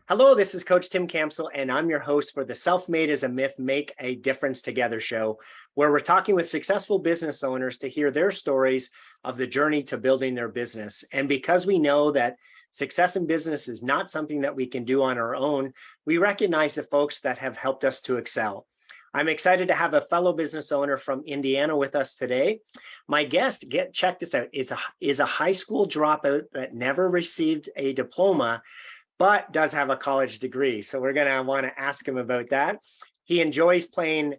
Hello, this is Coach Tim Campbell, and I'm your host for the Self-Made is a Myth, Make a Difference Together show, where we're talking with successful business owners to hear their stories of the journey to building their business. And because we know that success in business is not something that we can do on our own, we recognize the folks that have helped us to excel. I'm excited to have a fellow business owner from Indiana with us today. My guest, check this out, is a high school dropout that never received a diploma, but does have a college degree. So we're going to want to ask him about that. He enjoys playing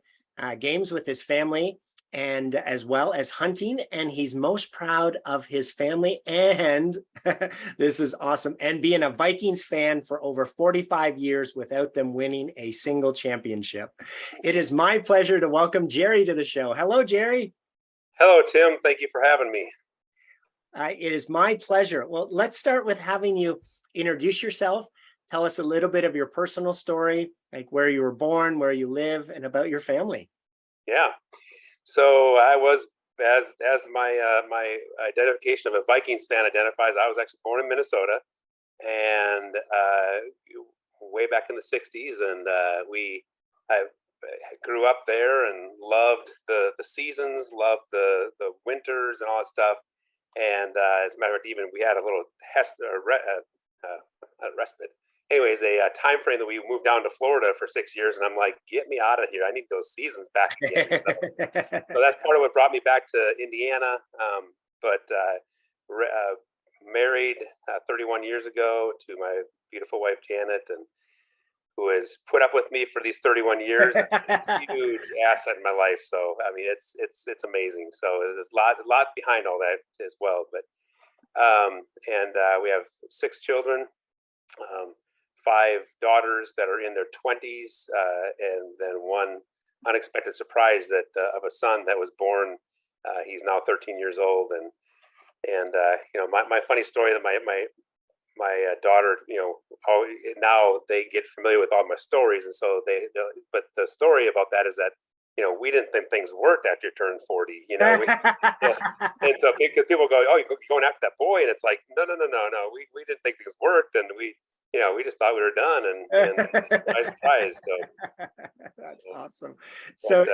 games with his family and as well as hunting. And he's most proud of his family. And this is awesome. And being a Vikings fan for over 45 years without them winning a single championship. It is my pleasure to welcome Jerry to the show. Hello, Jerry. Hello, Tim. Thank you for having me. It is my pleasure. Well, let's start with having you introduce yourself. Tell us a little bit of your personal story, like where you were born, where you live, and about your family. Yeah. So I was, as my identification of a Vikings fan identifies, I was actually born in Minnesota, and way back in the '60s, and I grew up there and loved the seasons, loved the winters and all that stuff. And as a matter of fact, even we had a little respite. Anyways, a time frame that we moved down to Florida for 6 years, and I'm like, get me out of here. I need those seasons back again. So that's part of what brought me back to Indiana. Married 31 years ago to my beautiful wife, Janet, and who has put up with me for these 31 years. Huge asset in my life. So, I mean, it's amazing. So there's a lot behind all that as well. But, we have 6 children, 5 daughters that are in their 20s, and then one unexpected surprise that of a son that was born. He's now 13 years old, and my funny story that my daughter, now they get familiar with all my stories, and so but the story about that is that we didn't think things worked after you turned 40. And so because people go, oh, you're going after that boy, and it's like, no, we didn't think things worked, and we just thought we were done, and surprise. So that's awesome. So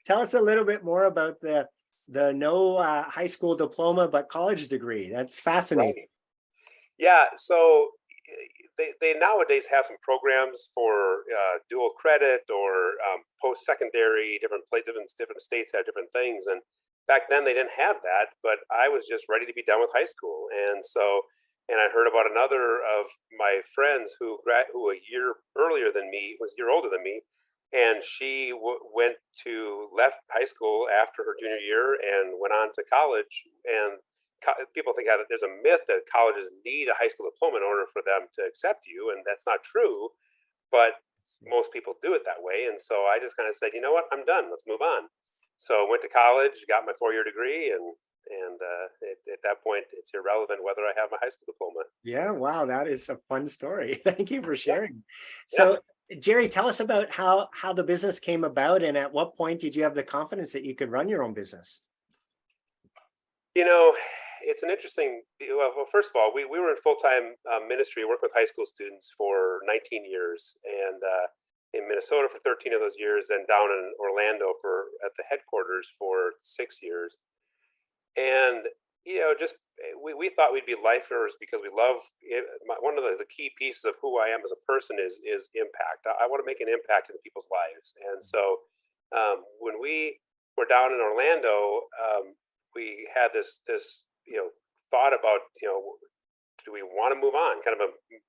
tell us a little bit more about the no high school diploma but college degree. That's fascinating. Right. Yeah, so they nowadays have some programs for dual credit or post-secondary. Different states have different things, and back then they didn't have that. But I was just ready to be done with high school, and I heard about another of my friends who a year earlier than me, was a year older than me, and she left high school after her junior year and went on to college. And people think that there's a myth that colleges need a high school diploma in order for them to accept you, and that's not true. But most people do it that way, and so I just kind of said, you know what, I'm done. Let's move on. So I went to college, got my 4-year degree, and at that point, it's irrelevant whether I have my high school diploma. Yeah, wow, that is a fun story. Thank you for sharing. So, Jerry, tell us about how the business came about, and at what point did you have the confidence that you could run your own business? It's an interesting. Well, first of all, we were in full-time ministry, worked with high school students for 19 years, and in Minnesota for 13 of those years, and down in Orlando at the headquarters for 6 years. And we thought we'd be lifers because we love it. One of the key pieces of who I am as a person is impact. I want to make an impact in people's lives, and so when we were down in Orlando, we had this thought about do we want to move on?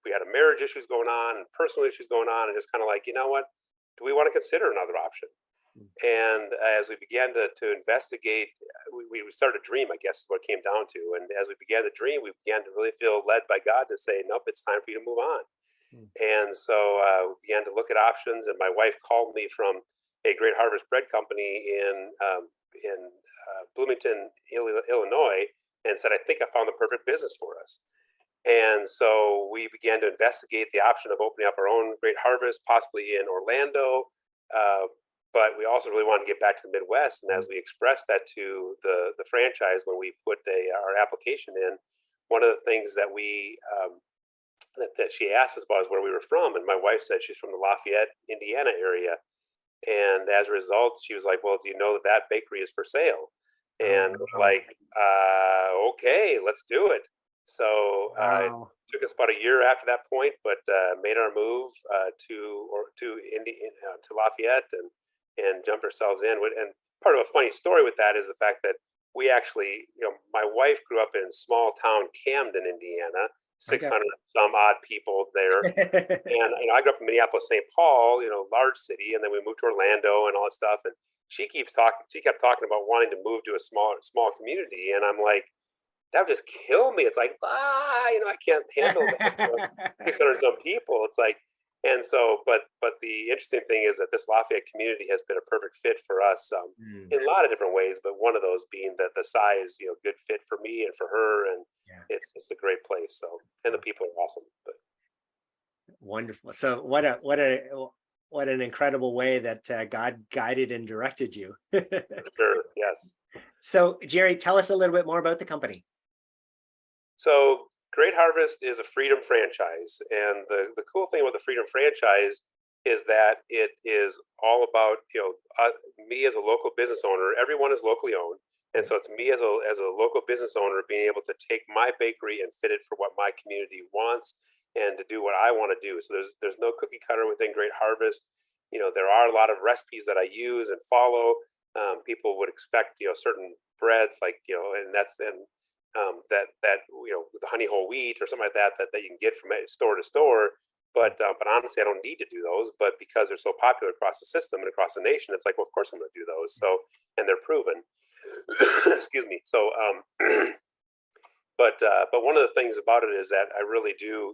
We had a marriage issues going on and personal issues going on, and just kind of like, what, do we want to consider another option? And as we began to investigate, we started to dream, I guess is what it came down to. And as we began to dream, we began to really feel led by God to say, nope, it's time for you to move on. And so we began to look at options, and my wife called me from a Great Harvest Bread Company in Bloomington, Illinois, and said, I think I found the perfect business for us. And so we began to investigate the option of opening up our own Great Harvest, possibly in Orlando. But we also really wanted to get back to the Midwest. And as we expressed that to the franchise when we put our application in, one of the things that we that she asked us about is where we were from, and my wife said she's from the Lafayette, Indiana area. And as a result, she was like, "Well, do you know that that bakery is for sale?" Oh, And we're wow. like, "Okay, let's do it." So it Wow. took us about a year after that point, but made our move to Lafayette and jumped ourselves in. And part of a funny story with that is the fact that we actually, my wife grew up in small town Camden, Indiana, Okay. 600 some odd people there, and I grew up in Minneapolis, St. Paul, large city, and then we moved to Orlando and all that stuff. And she kept talking about wanting to move to a small community, and I'm like, that would just kill me. It's like, I can't handle that. 600 some people. It's like, and so, but the interesting thing is that this Lafayette community has been a perfect fit for us Mm, in a lot of different ways. But one of those being that the size, good fit for me and for her, and yeah. it's a great place. So, and the people are awesome. But Wonderful. So what an incredible way that God guided and directed you. sure, yes. So Jerry, tell us a little bit more about the company. So Great Harvest is a freedom franchise. And the cool thing about the freedom franchise is that it is all about, me as a local business owner. Everyone is locally owned. And so it's me as a local business owner being able to take my bakery and fit it for what my community wants and to do what I want to do. So there's no cookie cutter within Great Harvest. There are a lot of recipes that I use and follow. People would expect, certain breads like, and that's, and that the honey whole wheat or something like that you can get from store to store. But honestly, I don't need to do those. But because they're so popular across the system and across the nation, it's like, well, of course I'm going to do those. So, and they're proven. Excuse me. So, but one of the things about it is that I really do.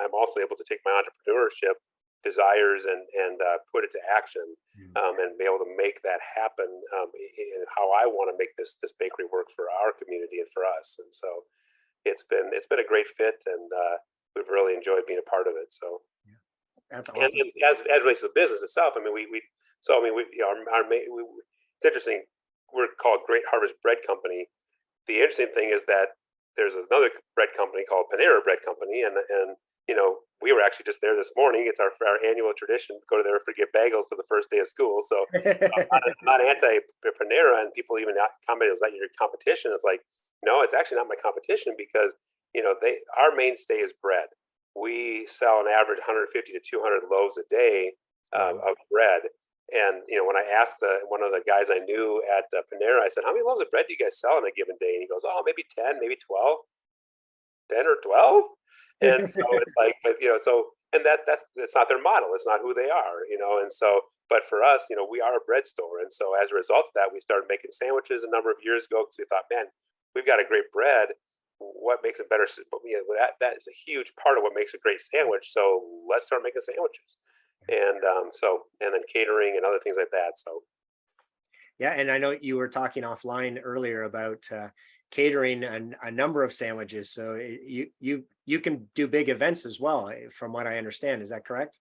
I'm also able to take my entrepreneurship desires and put it to action, Mm. and be able to make that happen, in how I want to make this bakery work for our community and for us. And so it's been a great fit, and we've really enjoyed being a part of it. So, Yeah. That's and awesome. as relates to the business itself, I mean, it's interesting. We're called Great Harvest Bread Company. The interesting thing is that there's another bread company called Panera Bread Company, and we were actually just there this morning. It's our annual tradition to go to there for get bagels for the first day of school. So I'm not anti Panera, and people even comment, "Was that your competition?" It's like, no, it's actually not my competition, because our mainstay is bread. We sell an average 150 to 200 loaves a day Wow. of bread. And when I asked one of the guys I knew at Panera, I said, "How many loaves of bread do you guys sell on a given day?" And he goes, "Oh, maybe 10, maybe 12, 10 or 12." And so it's like, but and that's not their model. It's not who they are. And so, but for us, we are a bread store, and so as a result of that, we started making sandwiches a number of years ago, because we thought, man, we've got a great bread. What makes it better? But that is a huge part of what makes a great sandwich. So let's start making sandwiches, and and then catering and other things like that. So Yeah, and I know you were talking offline earlier about catering a number of sandwiches. So you can do big events as well, from what I understand. Is that correct?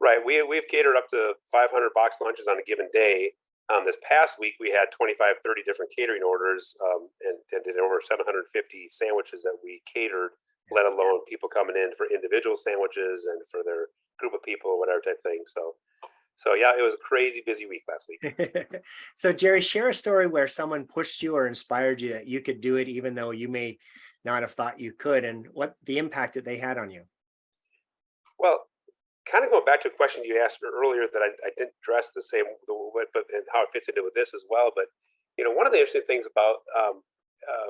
right, we've catered up to 500 box lunches on a given day. This past week, we had 25, 30 different catering orders, and did over 750 sandwiches that we catered, let alone people coming in for individual sandwiches and for their group of people or whatever type thing. So yeah, it was a crazy busy week last week. So Jerry, share a story where someone pushed you or inspired you that you could do it, even though you may not have thought you could, and what the impact that they had on you. Well, kind of going back to a question you asked earlier that I didn't address the same, but and how it fits into with this as well. But one of the interesting things about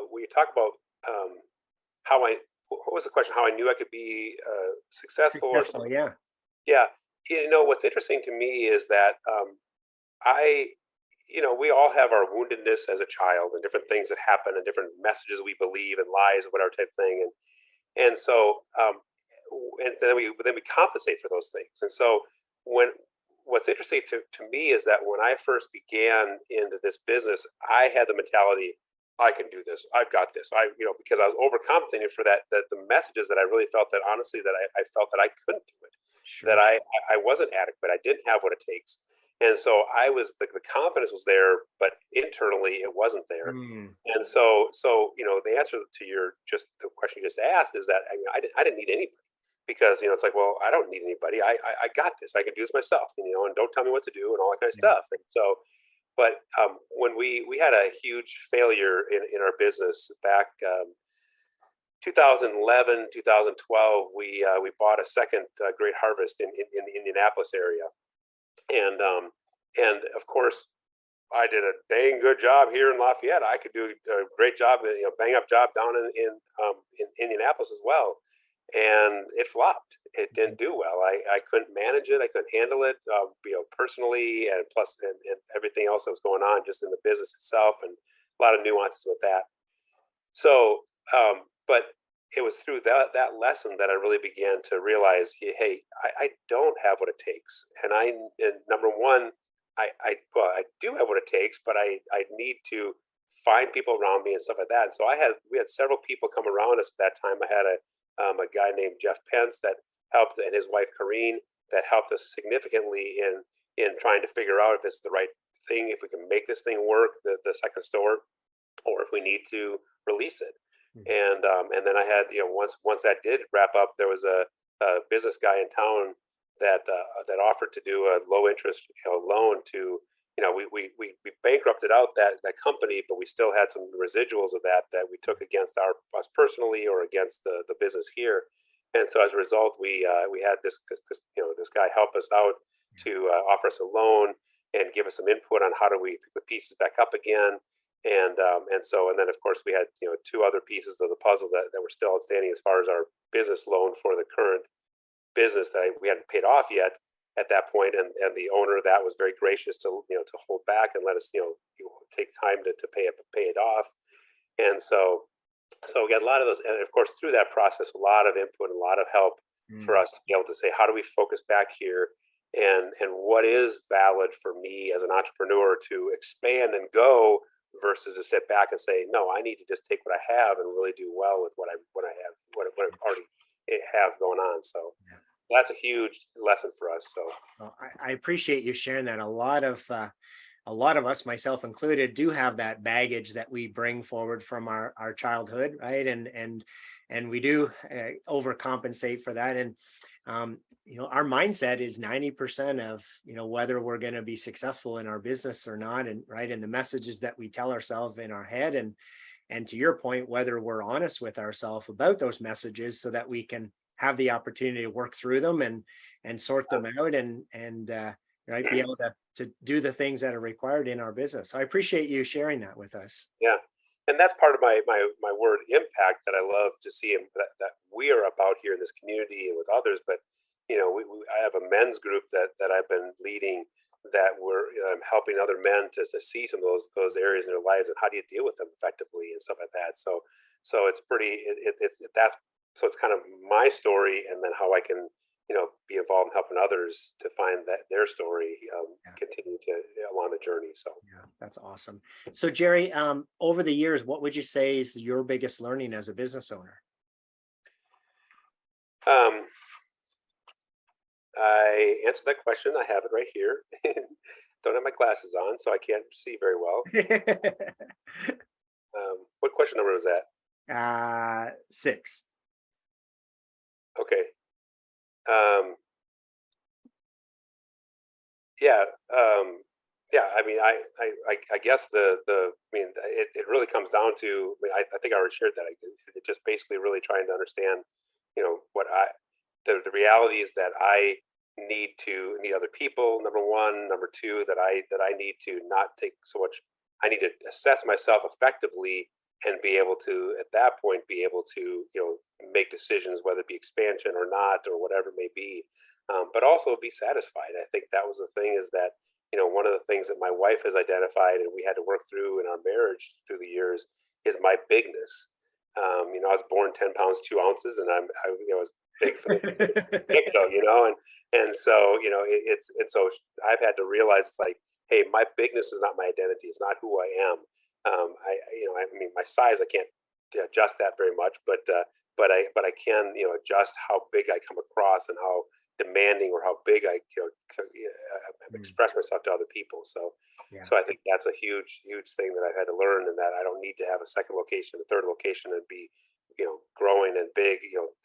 when you talk about how I, what was the question? How I knew I could be successful or Successful, something? yeah. Yeah, what's interesting to me is that I, we all have our woundedness as a child and different things that happen and different messages we believe and lies, whatever type of thing, and so and then we compensate for those things. And so when what's interesting to me is that when I first began into this business, I had the mentality, I can do this, I've got this, because I was overcompensating for that the messages that I really felt that honestly that I felt that I couldn't do it, that Sure. I wasn't adequate, I didn't have what it takes. And so I was the confidence was there, but internally it wasn't there. Mm, And so the answer to your just the question you just asked is that I didn't need anybody. because, it's like, well, I don't need anybody. I got this. I can do this myself, and don't tell me what to do and all that kind of Yeah. stuff. And so, but when we had a huge failure in our business back 2011, 2012, we bought a second Great Harvest in the Indianapolis area, and of course I did a dang good job here in Lafayette. I could do a great job, bang up job down in Indianapolis as well, and it flopped. It didn't do well. I couldn't manage it. I couldn't handle it, personally, and plus and everything else that was going on just in the business itself, and a lot of nuances with that. So, but it was through that lesson that I really began to realize, hey, I don't have what it takes, and number one, well, I do have what it takes, but I need to find people around me and stuff like that. And so we had several people come around us at that time. I had a guy named Jeff Pence that helped, and his wife Corrine, that helped us significantly in trying to figure out if this is the right thing, if we can make this thing work, the second store, or if we need to release it. And then I had, once that did wrap up, there was a business guy in town that offered to do a low interest loan to, we bankrupted out that company, but we still had some residuals of that we took against us personally or against the business here. And so as a result, we had this guy help us out to offer us a loan and give us some input on how do we pick the pieces back up again. And then of course we had two other pieces of the puzzle that were still outstanding as far as our business loan for the current business that we hadn't paid off yet at that point, and the owner of that was very gracious to to hold back and let us take time to pay it off. And so we got a lot of those, and of course through that process a lot of input and a lot of help for us to be able to say, how do we focus back here, and what is valid for me as an entrepreneur to expand and go versus to sit back and say, no, I need to just take what I have and really do well with what I already have going on. So that's a huge lesson for us. So Well, I appreciate you sharing that. A lot of us, myself included, do have that baggage that we bring forward from our childhood, right? And we do overcompensate for that. And our mindset is 90% of whether we're going to be successful in our business or not, and right, and the messages that we tell ourselves in our head, and to your point, whether we're honest with ourselves about those messages so that we can have the opportunity to work through them and sort them out and right, be able to do the things that are required in our business. So I appreciate you sharing that with us. yeah, and that's part of my word impact that I love to see that we are about here in this community and with others. But I have a men's group that I've been leading, that we're helping other men to see some of those areas in their lives and how do you deal with them effectively and stuff like that. So it's pretty it's kind of my story, and then how I can be involved in helping others to find that their story, continue to along the journey. So Yeah, that's awesome. So Jerry, over the years, what would you say is your biggest learning as a business owner? um, I answered that question. I have it right here. Don't have my glasses on, so I can't see very well. What question number was that? 6. Okay. Um, yeah. Yeah. I mean, I guess it really comes down to, I think I already shared that. It just basically really trying to understand, what the reality is that I need other people. Number one, number two, that I need to not take so much. I need to assess myself effectively and be able to, at that point, be able to, make decisions, whether it be expansion or not, or whatever it may be, but also be satisfied. I think that was the thing, is that, one of the things that my wife has identified and we had to work through in our marriage through the years is my bigness. I was born 10 pounds, 2 ounces, and I was big for the get-go, and so, so I've had to realize, it's like, hey, my bigness is not my identity. It's not who I am. My size, I can't adjust that very much, but I can, adjust how big I come across and how demanding or how big I express myself to other people. So Yeah. I think that's a huge thing that I've had to learn, and that I don't need to have a second location, a third location, and be growing and big,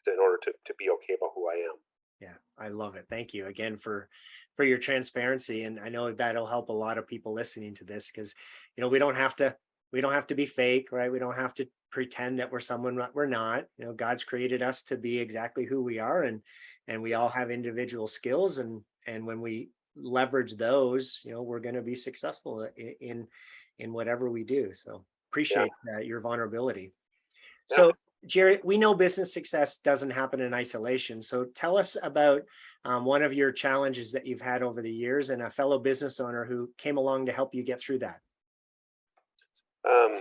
in order to be okay about who I am. Yeah, I love it. Thank you again for your transparency, and I know that'll help a lot of people listening to this because we don't have to be fake, right? We don't have to pretend that we're someone that we're not. God's created us to be exactly who we are, and we all have individual skills, and when we leverage those, we're going to be successful in whatever we do. So Yeah. appreciate your vulnerability. Yeah. So, Jerry, we know business success doesn't happen in isolation. So, tell us about one of your challenges that you've had over the years and a fellow business owner who came along to help you get through that. Um,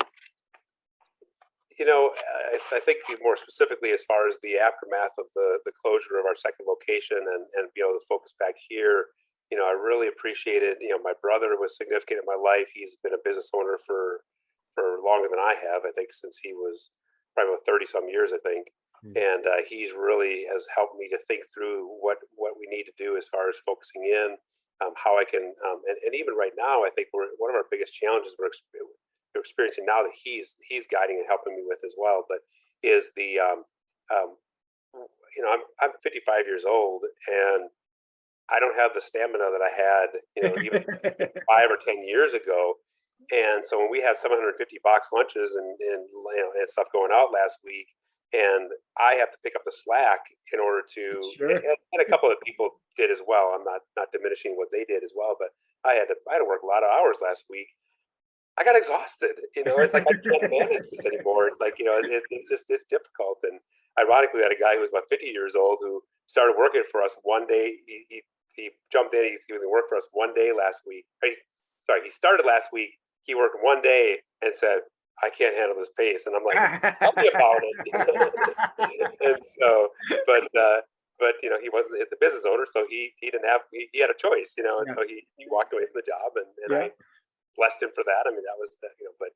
I think more specifically, as far as the aftermath of the closure of our second location and the focus back here, I really appreciated. My brother was significant in my life. He's been a business owner for longer than I have. I think since he was probably about 30 some years, I think. And he's really has helped me to think through what we need to do as far as focusing in, how I can, and even right now, I think one of our biggest challenges we're experiencing now that he's guiding and helping me with as well, but is um, I'm 55 years old and I don't have the stamina that I had, even 5 or 10 years ago. And so when we have 750 box lunches and stuff going out last week, and I have to pick up the slack in order to, Sure. and a couple of people did as well. I'm not diminishing what they did as well, but I had to work a lot of hours last week. I got exhausted. It's like I can't manage this anymore. It's like it's difficult. And ironically, we had a guy who was about 50 years old who started working for us one day. He jumped in. He was going to work for us one day last week. He started last week. He worked one day and said, "I can't handle this pace." And I'm like, "Tell me about it." And so, but he wasn't the business owner, so he didn't have he had a choice, and Yeah. so he walked away from the job, and Yeah. I blessed him for that. I mean, that was but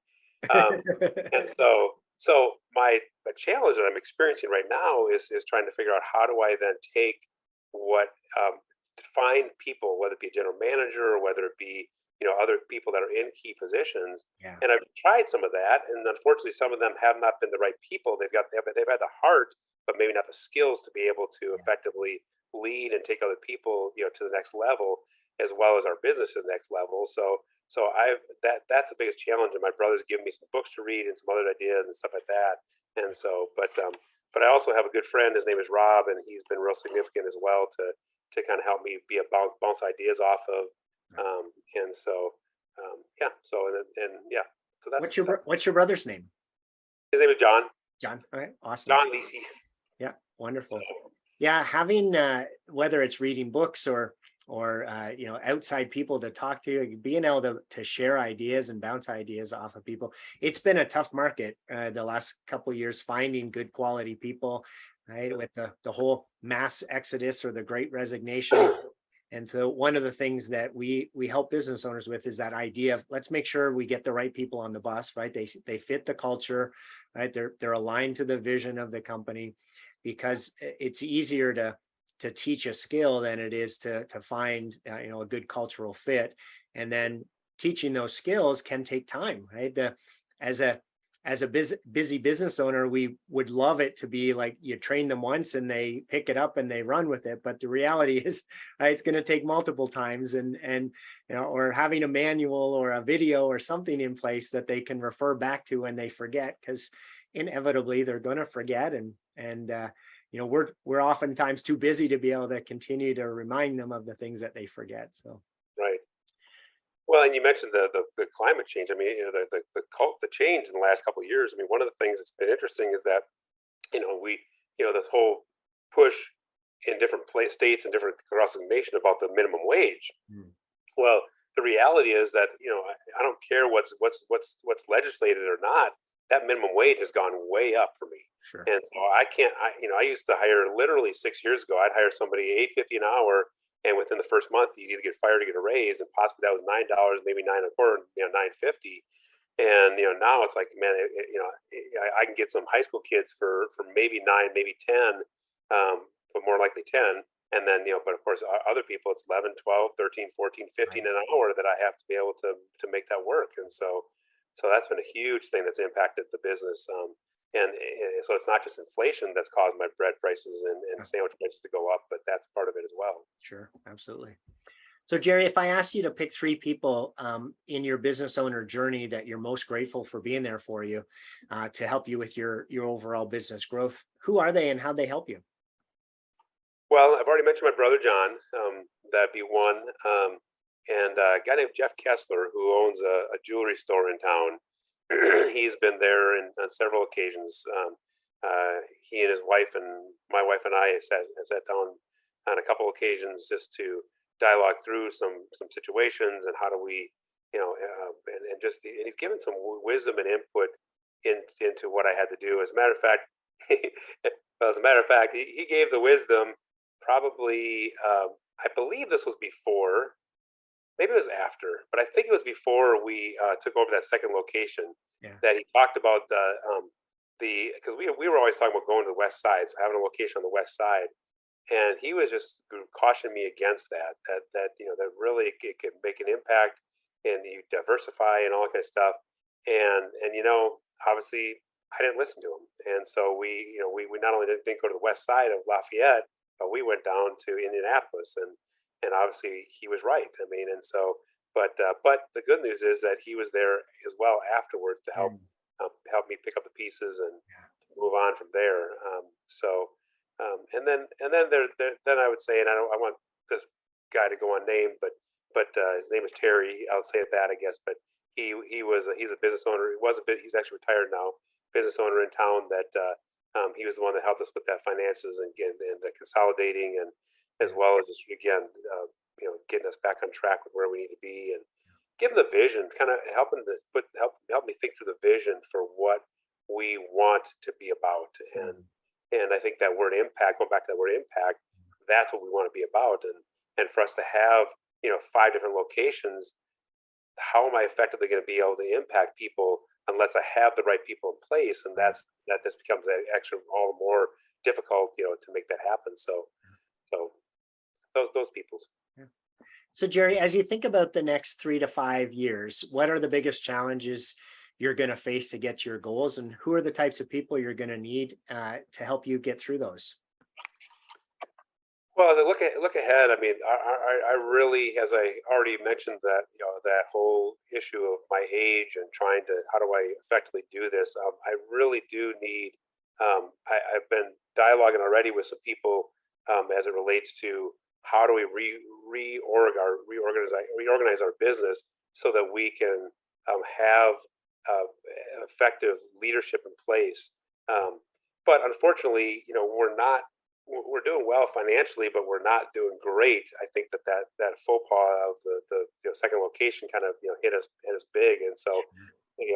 and so my challenge that I'm experiencing right now is trying to figure out how do I then take what find people, whether it be a general manager or whether it be other people that are in key positions. Yeah. And I've tried some of that, and unfortunately, some of them have not been the right people. They've had the heart, but maybe not the skills to be able to effectively lead and take other people to the next level, as well as our business to the next level. So that's the biggest challenge. And my brother's given me some books to read and some other ideas and stuff like that. And so, but I also have a good friend. His name is Rob, and he's been real significant as well to kind of help me be a bounce ideas off of. And so, yeah. So yeah. So What's your brother's name? His name is John. John. All right. Awesome. John Lecy. Yeah. Wonderful. So, Yeah. Having whether it's reading books or outside people to talk to, being able to share ideas and bounce ideas off of people. It's been a tough market the last couple of years finding good quality people, right? With the whole mass exodus or the great resignation. And so one of the things that we help business owners with is that idea of let's make sure we get the right people on the bus, right? They fit the culture, right? They're aligned to the vision of the company, because it's easier to teach a skill than it is to find a good cultural fit. And then teaching those skills can take time, right? As a busy business owner, we would love it to be like you train them once and they pick it up and they run with it. But the reality is, it's going to take multiple times, and or having a manual or a video or something in place that they can refer back to when they forget, because inevitably they're going to forget, and we're oftentimes too busy to be able to continue to remind them of the things that they forget. So right. Well, and you mentioned the climate change. I mean, the change in the last couple of years. I mean, one of the things that's been interesting is that this whole push in different states and different across the nation about the minimum wage. Well, the reality is that I don't care what's legislated or not. That minimum wage has gone way up for me. Sure. And so I can't. I used to hire literally 6 years ago. I'd hire somebody $8.50 an hour. And within the first month, you'd either get fired or get a raise, and possibly that was $9, maybe $9.25, $9.50. And now it's like, man, I can get some high school kids for maybe 9, maybe 10, but more likely 10. And then but of course, other people it's 11, 12, 13, 14, 15 an hour that I have to be able to make that work. And so that's been a huge thing that's impacted the business. and so it's not just inflation that's caused my bread prices and sandwich prices to go up, but that's part of it as well. Sure, absolutely. So, Jerry, if I asked you to pick three people in your business owner journey that you're most grateful for being there for you to help you with your overall business growth, who are they and how they help you? Well, I've already mentioned my brother John. That'd be one, and a guy named Jeff Kessler, who owns a jewelry store in town. He's been there on several occasions. He and his wife and my wife and I sat down on a couple occasions just to dialogue through some situations and how do we, and he's given some wisdom and input into what I had to do. As a matter of fact, he gave the wisdom probably. I believe this was before. Maybe it was after, but I think it was before we took over that second location. Yeah. That he talked about because we were always talking about going to the west side, so having a location on the west side, and he was just cautioning me against that that really it could make an impact, and you diversify and all that kind of stuff, and obviously I didn't listen to him, and so we not only didn't go to the west side of Lafayette, but we went down to Indianapolis, and obviously he was right. I mean, and so, but the good news is that he was there as well afterwards to help me pick up the pieces and move on from there. And then I would say, and I want this guy to go unnamed, but his name is Terry. I'll say that, I guess. But he's a business owner. He's actually retired now. Business owner in town that he was the one that helped us with that finances and consolidating, and as well as just again getting us back on track with where we need to be, and giving the vision, kind of help me think through the vision for what we want to be about. And I think that word impact, going back to that word impact, that's what we want to be about. And for us to have 5 different locations, how am I effectively going to be able to impact people unless I have the right people in place? And this becomes extra all the more difficult to make that happen. So those people's. Yeah. So, Jerry, as you think about the next 3 to 5 years, what are the biggest challenges you're going to face to get to your goals, and who are the types of people you're going to need to help you get through those? Well, as I look ahead, I mean, I really, as I already mentioned, that that whole issue of my age and trying to how do I effectively do this. I really do need. I've been dialoguing already with some people as it relates to how do we reorganize our business so that we can have effective leadership in place. But unfortunately, we're doing well financially, but we're not doing great. I think that faux pas of the second location kind of hit us big, and so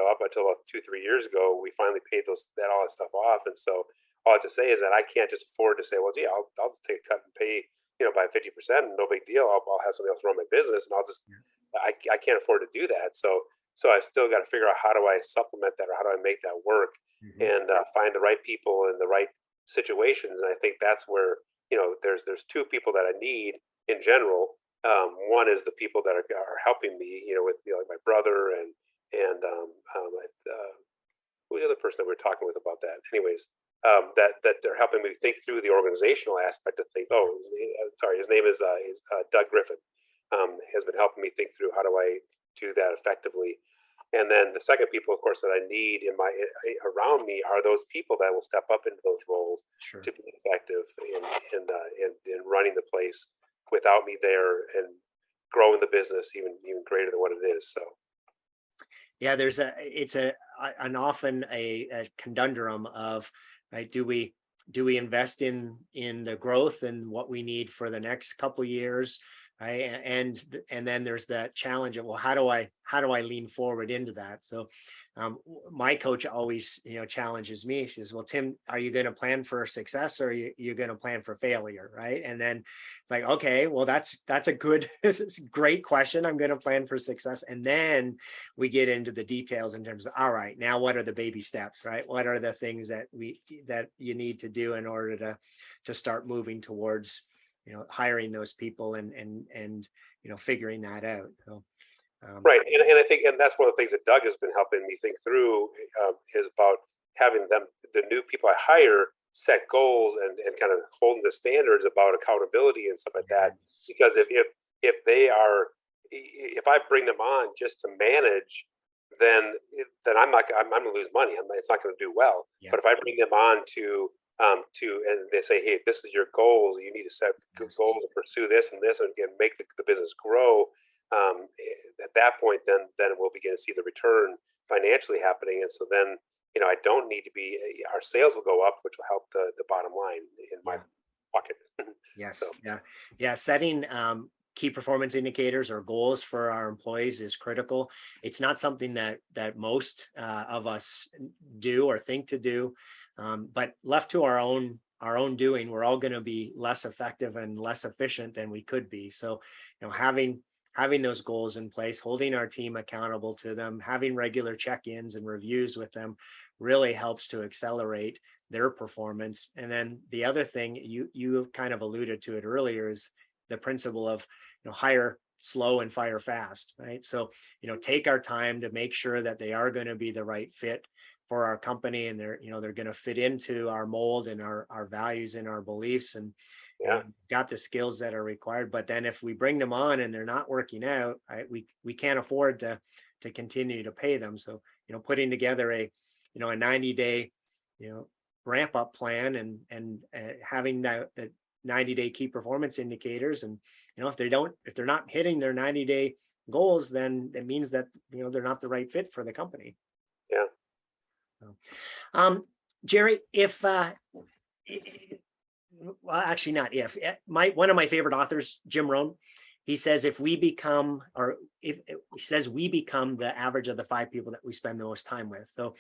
up until about 2-3 years ago, we finally paid all that stuff off. And so all I have to say is that I can't just afford to say, well, gee, I'll just take a cut and pay by 50%, and no big deal. I'll have somebody else run my business, and I can't afford to do that. So I still got to figure out how do I supplement that, or how do I make that work, and find the right people in the right situations. And I think that's where there's 2 people that I need in general. One is the people that are helping me, with like my brother and who's the other person that we were talking with about that. Anyways, that they're helping me think through the organizational aspect of things. His name is Doug Griffin. Has been helping me think through how do I do that effectively. And then the second people, of course, that I need around me are those people that will step up into those roles to be effective in running the place without me there, and growing the business even greater than what it is. So. Yeah, it's an often a conundrum of, right, do we invest in the growth and what we need for the next couple of years, right? And then there's that challenge of, well, how do I lean forward into that? So my coach always challenges me. She says, well, Tim, are you going to plan for success, or are you going to plan for failure, right? And then it's like, okay, well, that's a great question. I'm going to plan for success. And then we get into the details in terms of, all right, now what are the baby steps, right? What are the things that you need to do in order to start moving towards hiring those people and figuring that out. So, right. And I think, and that's one of the things that Doug has been helping me think through, is about, having the new people I hire, set goals and kind of holding the standards about accountability and stuff like that. Because if they are, if I bring them on just to manage, then I'm going to lose money. It's not going to do well. Yeah. But if I bring them on to and they say, hey, this is your goals. You need to set goals and pursue this and this, and make the business grow. At that point, then we'll begin to see the return financially happening. And so then, I don't need to be, our sales will go up, which will help the bottom line in my pocket. Yes. So. Yeah. Setting key performance indicators or goals for our employees is critical. It's not something that most of us do or think to do, but left to our own doing, we're all going to be less effective and less efficient than we could be. So, having those goals in place, holding our team accountable to them, having regular check-ins and reviews with them really helps to accelerate their performance. And then the other thing, you kind of alluded to it earlier, is the principle of hire slow and fire fast, right? So take our time to make sure that they are going to be the right fit for our company, and they're going to fit into our mold and our values and our beliefs, and got the skills that are required. But then if we bring them on and they're not working out, right, we can't afford to continue to pay them. So putting together a 90-day ramp up plan and having the 90-day key performance indicators, and if they're not hitting their 90-day goals, then it means that they're not the right fit for the company. Jerry, if well, actually not if, one of my favorite authors, Jim Rohn, he says we become the average of the 5 people that we spend the most time with. So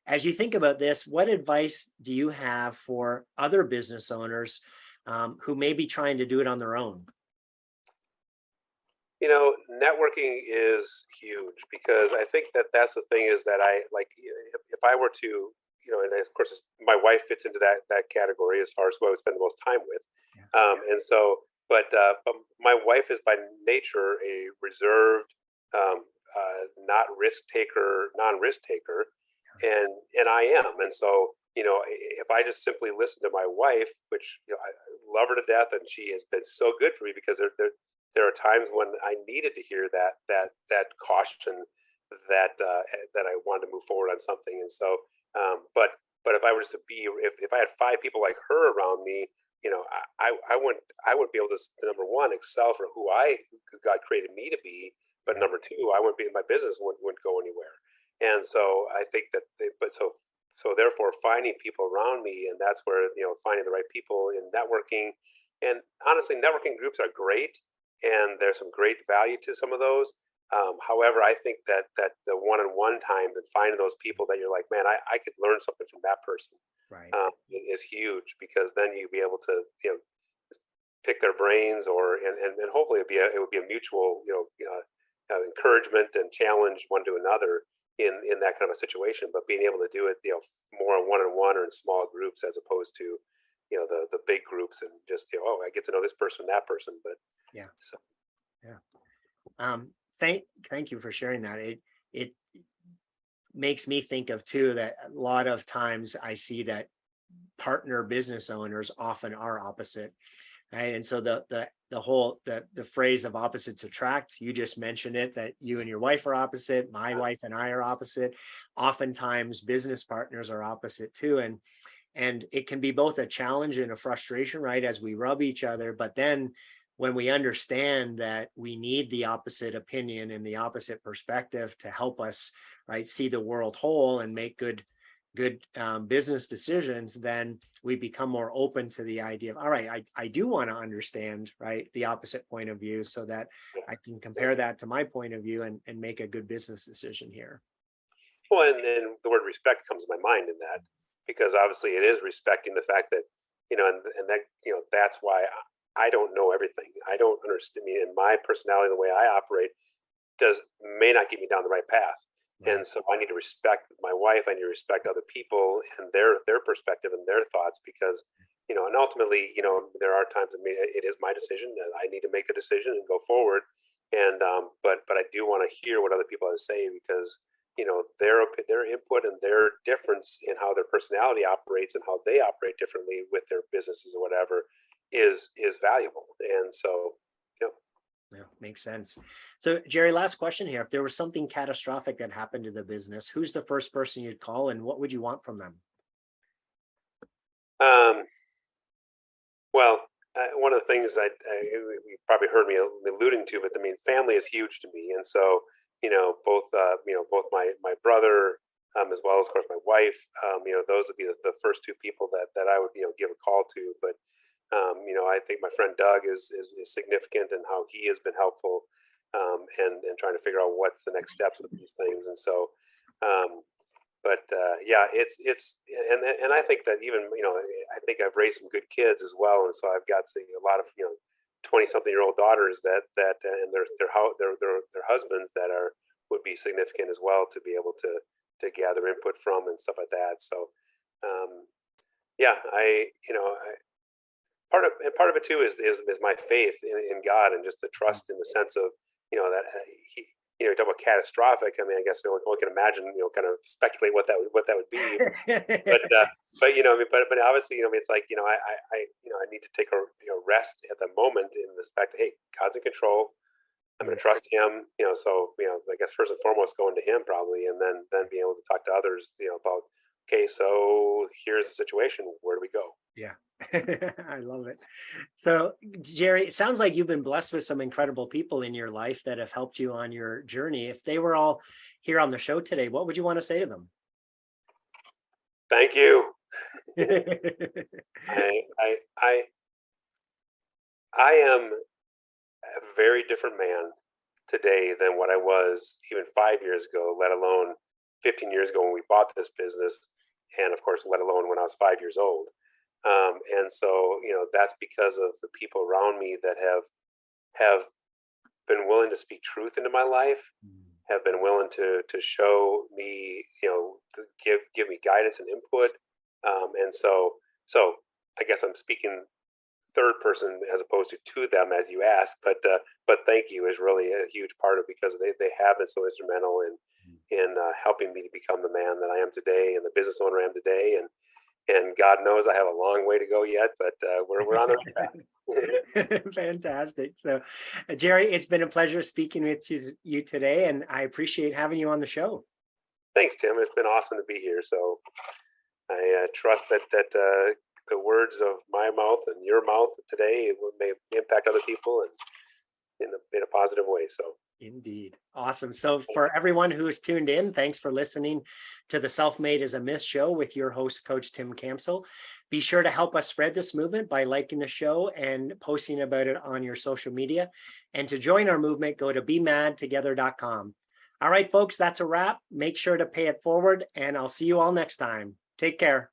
as you think about this, what advice do you have for other business owners who may be trying to do it on their own? Networking is huge, because I think that's the thing, is that I like, if I were to, and of course my wife fits into that category as far as who I would spend the most time with. And so, but my wife is by nature a reserved, non-risk taker, and I am. And so, if I just simply listen to my wife, which I love her to death, and she has been so good for me, because there are times when I needed to hear that caution, that I wanted to move forward on something. And so, but if I were to be, if I had 5 people like her around me, I wouldn't be able to, number one, excel for who God created me to be, but number 2, I wouldn't be, my business wouldn't go anywhere. And so I think that so therefore finding people around me, and that's where, finding the right people in networking. And honestly, networking groups are great, and there's some great value to some of those. However, I think that the one-on-one time and finding those people that you're like, man, I could learn something from that person, right, is huge, because then you'll be able to pick their brains, and hopefully it would be a mutual encouragement and challenge one to another in that kind of a situation. But being able to do it more one-on-one or in small groups, as opposed to the big groups, and just I get to know this person, that person. But thank you for sharing that. It makes me think of too that a lot of times I see that partner business owners often are opposite, right? And so the phrase of opposites attract, you just mentioned it, that you and your wife are opposite, my wife and I are opposite. Oftentimes business partners are opposite too, and it can be both a challenge and a frustration, right, as we rub each other. But then when we understand that we need the opposite opinion and the opposite perspective to help us, right, see the world whole and make good business decisions, then we become more open to the idea of, all right, I do want to understand, right, the opposite point of view, so that I can compare that to my point of view and make a good business decision here. Well, and the word respect comes to my mind in that, because obviously it is respecting the fact that, and that, that's why I don't know everything. I don't understand. And my personality, the way I operate, may not get me down the right path. And so I need to respect my wife. I need to respect other people and their perspective and their thoughts, because, and ultimately, there are times it is my decision, and I need to make a decision and go forward. And but I do want to hear what other people have to say, because their input and their difference in how their personality operates and how they operate differently with their businesses or whatever is valuable. And so, Yeah, makes sense. So, Jerry, last question here. If there was something catastrophic that happened to the business, who's the first person you'd call and what would you want from them? um, well, one of the things you probably heard me alluding to, but I mean, family is huge to me, and so both my brother, as well as of course my wife, those would be the first two people that I would give a call to. But I think my friend Doug is significant in how he has been helpful, and trying to figure out what's the next steps with these things, and so. But yeah, it's and I think that even I think I've raised some good kids as well, and so I've got a lot of 20-something-year-old daughters and their husbands that would be significant as well to be able to gather input from and stuff like that. So yeah, part of it too is my faith in God and just the trust in the sense of that he. Talk about catastrophic. I mean, I guess one can imagine, kind of speculate what that would be. But but obviously, it's like I need to take a rest at the moment in the fact that, hey, God's in control. I'm going to trust Him. So I guess first and foremost going to Him probably, and then being able to talk to others, about, okay, so here's the situation. Where do we go? Yeah. I love it. So, Jerry, it sounds like you've been blessed with some incredible people in your life that have helped you on your journey. If they were all here on the show today, what would you want to say to them? Thank you. I am a very different man today than what I was even 5 years ago, let alone 15 years ago when we bought this business, and of course, let alone when I was 5 years old. And so, that's because of the people around me that have been willing to speak truth into my life, have been willing to show me, give me guidance and input. And so I guess I'm speaking third person as opposed to them as you asked, but thank you is really a huge part of it because they have been so instrumental in helping me to become the man that I am today and the business owner I am today. And God knows I have a long way to go yet, but we're on the right track. Fantastic. So, Jerry, it's been a pleasure speaking with you today, and I appreciate having you on the show. Thanks, Tim. It's been awesome to be here. So I trust that the words of my mouth and your mouth today may impact other people and in a positive way. So. Indeed. Awesome. So for everyone who is tuned in, thanks for listening to the Self-Made is a Myth show with your host, Coach Tim Campsell. Be sure to help us spread this movement by liking the show and posting about it on your social media. And to join our movement, go to bemadtogether.com. All right, folks, that's a wrap. Make sure to pay it forward, and I'll see you all next time. Take care.